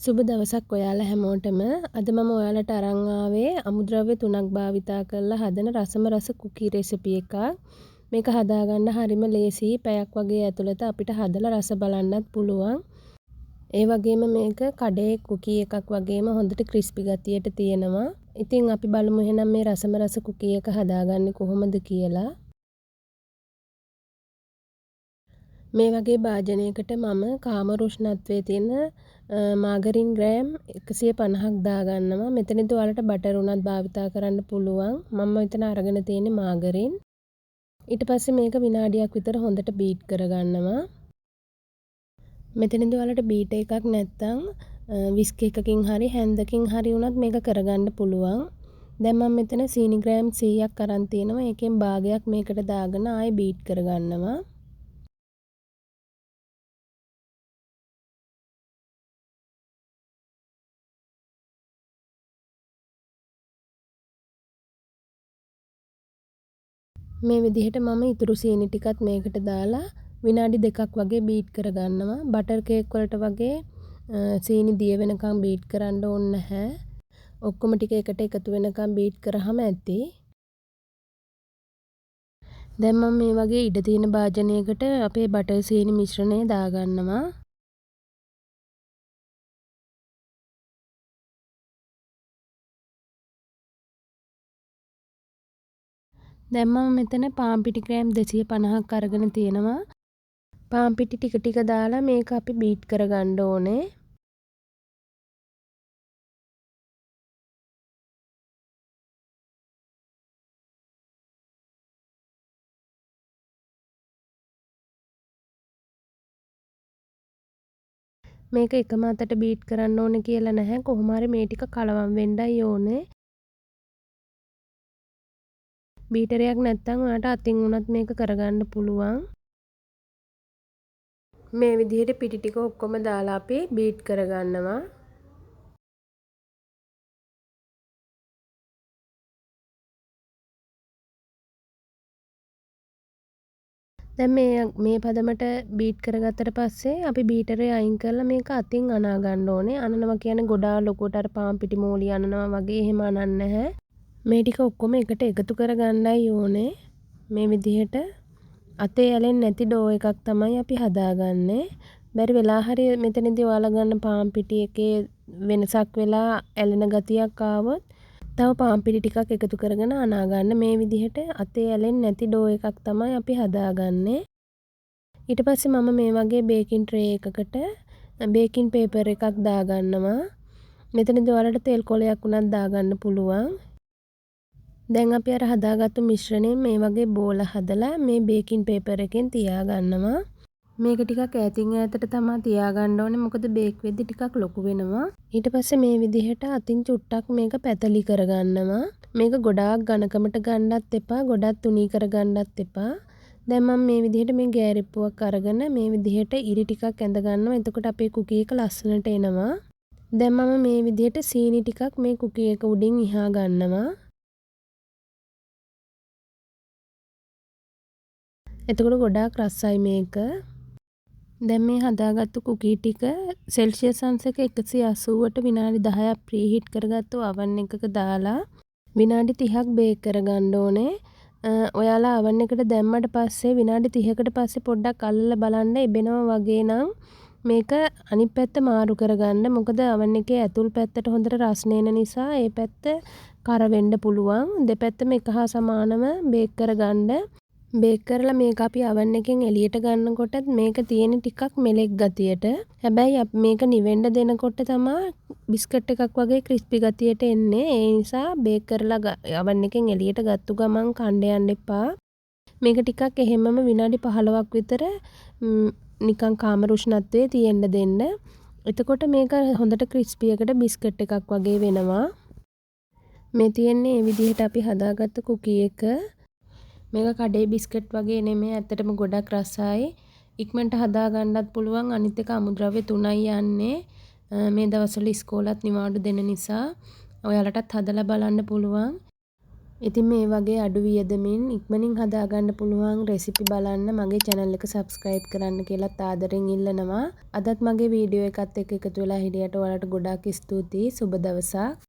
සුබ දවසක් ඔයාලා හැමෝටම. අද මම ඔයාලට අරන් ආවේ අමුද්‍රව්‍ය 3ක් භාවිතා කරලා හදන රසම රස කුකී රෙසිපි එකක්. මේක හදාගන්න හරිම ලේසියි. පැයක් වගේ ඇතුළත අපිට හදලා රස බලන්නත් පුළුවන්. ඒ වගේම මේක කඩේ කුකී එකක් වගේම හොඳට ක්‍රිස්පි ගතියට තියෙනවා. ඉතින් අපි බලමු එහෙනම් මේ රසම රස කුකී එක හදාගන්නේ කොහොමද කියලා. මේ වගේ භාජනයකට මම කාමර උෂ්ණත්වයේ තියෙන මාගරින් ග්‍රෑම් 150ක් දාගන්නවා. මෙතනදී ඔයාලට බටර් උනත් භාවිතා කරන්න පුළුවන්. මම මෙතන අරගෙන තියෙන්නේ මාගරින්. ඊට පස්සේ මේක විනාඩියක් විතර හොඳට බීට් කරගන්නවා. මෙතනදී ඔයාලට බීටර් එකක් නැත්නම් විස්ක් එකකින් හරි හැන්දකින් හරි උනත් මේක කරගන්න පුළුවන්. දැන් මම මෙතන සීනි ග්‍රෑම් 100ක් අරන් තියෙනවා. ඒකෙන් භාගයක් මේකට දාගෙන ආයෙ බීට් කරගන්නවා. මේ විදිහට මම ඉතුරු සීනි ටිකත් මේකට දාලා විනාඩි 2ක් වගේ බීට් කරගන්නවා. බටර් කේක් වලට වගේ සීනි දිය වෙනකම් බීට් කරන්න ඕනේ නැහැ. ඔක්කොම ටික එකට එකතු වෙනකම් බීට් කරාම ඇති. දැන් මම මේ වගේ ඉඩ තියෙන භාජනයකට අපේ බටර් සීනි මිශ්‍රණය දාගන්නවා. දැන් මම මෙතන පාන් පිටි ග්‍රෑම් 250ක් අරගෙන තියෙනවා. පාන් පිටි ටික ටික දාලා මේක අපි බීට් කරගන්න ඕනේ. මේක එකම අතට බීට් කරන්න ඕනේ කියලා නැහැ. කොහොම හරි මේ ටික කලවම් වෙන්නයි ඕනේ. බීටරයක් නැත්නම් ඔයාලට අතින් උනත් මේක කරගන්න පුළුවන්. මේ විදිහට පිටි ටික ඔක්කොම දාලා අපි බීට් කරගන්නවා. දැන් මේ පදමට බීට් කරගත්තට පස්සේ අපි බීටරේ අයින් කරලා මේක අතින් අනා ගන්න ඕනේ. අනනවා කියන්නේ ගොඩාක් ලොකුවට අර පාන් පිටි මෝලි අනනවා වගේ එහෙම අනන්නේ නැහැ. මේ ටික ඔක්කොම එකට එකතු කරගන්නයි ඕනේ. මේ විදිහට අතේ ඇලෙන්නේ නැති ඩෝ එකක් තමයි අපි හදාගන්නේ. බැරි වෙලා හරි මෙතනදී ඔයාලා ගන්න පාන් පිටි එකේ වෙනසක් වෙලා ඇලෙන ගතියක් ආවොත් තව පාන් පිටි ටිකක් එකතු කරගෙන අනා ගන්න. මේ විදිහට අතේ ඇලෙන්නේ නැති ඩෝ එකක් තමයි අපි හදාගන්නේ. ඊට පස්සේ මම මේ වගේ බේකින් ට්‍රේ එකකට බේකින් පේපර් එකක් දාගන්නවා. මෙතනදී ඔයාලට තෙල් කොලයක් උනත් දාගන්න පුළුවන්. දැන් අපි අර හදාගත්තු මිශ්‍රණයෙන් මේ වගේ බෝල හදලා මේ බේකින් පේපර් එකෙන් තියාගන්නවා. මේක ටිකක් ඈතින් ඈතට තමයි තියාගන්න ඕනේ. මොකද බේක් වෙද්දි ටිකක් ලොකු වෙනවා. ඊට පස්සේ මේ විදිහට අතින් චුට්ටක් මේක පැතලි කරගන්නවා. මේක ගොඩාක් ඝනකමට ගන්නත් එපා, ගොඩක් තුනී කරගන්නත් එපා. දැන් මම මේ විදිහට මේ ගෑරිප්පුවක් අරගෙන මේ විදිහට ඉරි ටිකක් ඇඳ ගන්නවා. එතකොට අපේ කුකී එක ලස්සනට එනවා. දැන් මම මේ විදිහට සීනි ටිකක් මේ කුකී එක උඩින් ඉහා ගන්නවා. එතකොට ගොඩාක් රසයි මේක. දැන් මේ හදාගත්තු කුකී ටික සෙල්සියස් අංශක 180ට විනාඩි 10ක් ප්‍රීහීට් කරගත්තු oven එකක දාලා විනාඩි 30ක් බේක් කරගන්න ඕනේ. ඔයාලා oven එකට දැම්මට පස්සේ විනාඩි 30කට පස්සේ පොඩ්ඩක් අල්ලලා බලන්න එබෙනවා වගේ නම් මේක අනිත් පැත්ත මාරු කරගන්න. මොකද oven එකේ ඇතුල් පැත්තට හොඳට රස්නේ එන නිසා ඒ පැත්ත කර වෙන්න පුළුවන්. දෙපැත්තම එක හා සමානව බේක් කරගන්න. බේක් කරලා මේක අපි oven එකෙන් එළියට ගන්නකොටත් මේක තියෙන ටිකක් මෙලෙක් ගතියට. හැබැයි මේක නිවෙන්න දෙනකොට තමයි බිස්කට් එකක් වගේ ක්‍රිස්පි ගතියට එන්නේ. ඒ නිසා බේක් කරලා oven එකෙන් එළියට ගත්තු ගමන් කන්න යන්න එපා. මේක ටිකක් එහෙමම විනාඩි 15ක් විතර නිකන් කාමර උෂ්ණත්වයේ තියෙන්න දෙන්න. එතකොට මේක හොඳට ක්‍රිස්පි එකට බිස්කට් එකක් වගේ වෙනවා. මේ තියෙන්නේ මේ විදිහට අපි හදාගත්ත කුකී එක. මේක කඩේ බිස්කට් වගේ නෙමෙයි. ඇත්තටම ගොඩක් රසයි. ඉක්මනට හදා ගන්නත් පුළුවන්. අනිත් එක අමුද්‍රව්‍ය 3යි යන්නේ. මේ දවස්වල ඉස්කෝලත් නිවාඩු දෙන නිසා ඔයාලටත් හදලා බලන්න පුළුවන්. ඉතින් මේ වගේ අඩු වියදමින් ඉක්මනින් හදාගන්න පුළුවන් රෙසිපි බලන්න මගේ channel එක subscribe කරන්න කියලාත් ආදරෙන් ඉල්ලනවා. අදත් මගේ වීඩියෝ එකත් එක්ක එකතු වෙලා හිටියට ඔයාලට ගොඩාක් ස්තුතියි. සුබ දවසක්.